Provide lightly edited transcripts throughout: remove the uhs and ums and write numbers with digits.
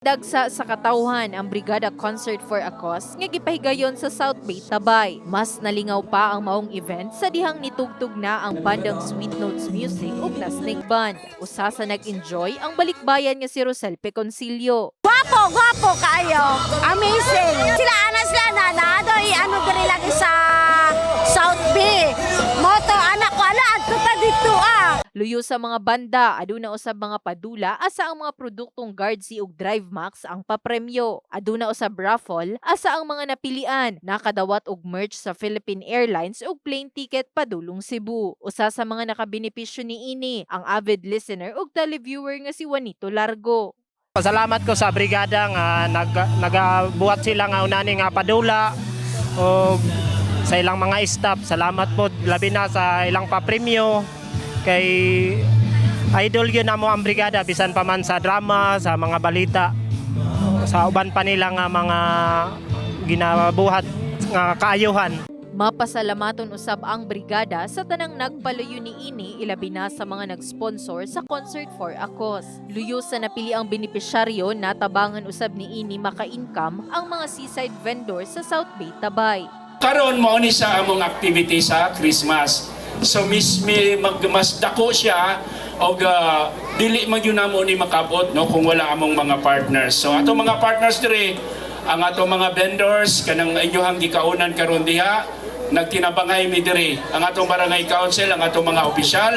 Dagsa sa katawhan ang Brigada Concert for a Cause nga gipahigayon sa South Bay, Tabay. Mas nalingaw pa ang maong event sa dihang nitugtog na ang bandang Sweet Notes Music ug Nasnig Band. Usa sa nag-enjoy ang balikbayan nga si Rosel Peconcillo. Gwapo kayo. Amazing. Sila sila na doy ano diri lagi sa South Bay. Moto anak ko ala adto ta dito Luyo sa mga banda, aduna usab mga padula asa ang mga produktong Guardsy ug Drive Max ang papremyo. Aduna usab raffle asa ang mga napilian nakadawat og merch sa Philippine Airlines ug plane ticket padulong Cebu. Usa sa mga nakabenepisyo niini ang avid listener ug televiewer nga si Juanito Largo. Pasalamat ko sa brigada nga nagabuhat sila nga unani nga padula o sa ilang mga staff. Salamat po labi na sa ilang papremyo kay idol yun mo ang brigada bisan pa man sa drama, sa mga balita, sa uban pa nila nga mga ginabuhat nga kaayuhan. Mapasalamaton usab ang brigada sa tanang nagpalayo niini ilabi na sa mga nag-sponsor sa Concert for a Cause. Luyo sa napili ang benepisyaryo natabangan usab niini maka-income ang mga seaside vendors sa South Bay, Tabay. Karon mao ni sa among activity sa Christmas. So mas dako siya og dili man gyud namo ni makabot no kung wala among mga partners. So ato mga partners diri ang ato mga vendors kanang inyohang gikaunan karon diha nagtinabangay mi diri ang atong barangay council, ang atong mga opisyal.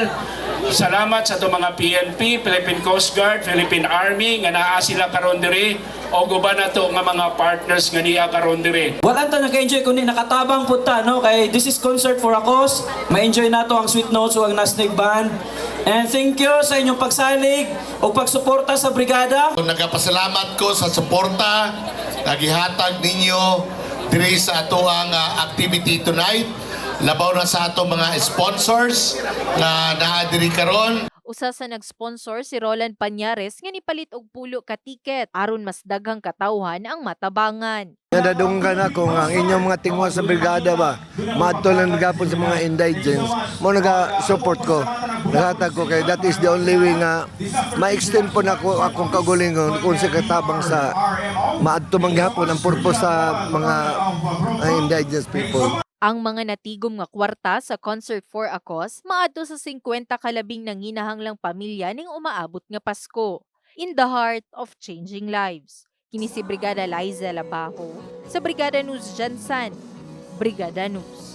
Salamat sa atong mga PNP, Philippine Coast Guard, Philippine Army nga naa sila karon diri o guban nato nga mga partners nga niya karon diri. Wala ta naka-enjoy kundi nakatabang punta no kay this is Concert for a Cause. Ma-enjoy nato ang Sweet Notes ug ang Nasnig Band. And thank you sa inyong pagsalig o pagsuporta sa brigada. Nagapasalamat ko sa suporta nagihatag ninyo diri sa ato ang activity tonight. Labaw na sa ato mga sponsors na naa diri karon. Usa sa nag-sponsor si Roland Pañares nga nipalit og pulo ka tiket aron mas daghang katawhan ang matabangan. Nadadunggan ako nga ang inyong mga tingwa sa brigada ba, matulan gapon sa mga indigents, mo naga-support ko. Naghatag ko kay that is the only way nga ma-extend po na ako akong kagulingon kung sa katabang sa maadto manggihapon ang purpose sa mga indigenous people. Ang mga natigom nga kwarta sa Concert for a Cause maadto sa 50 kalabing nanginahanglang pamilya ning umaabot nga Pasko. In the heart of changing lives. Kini si Brigada Liza Labajo sa Brigada News Jansan. Brigada News.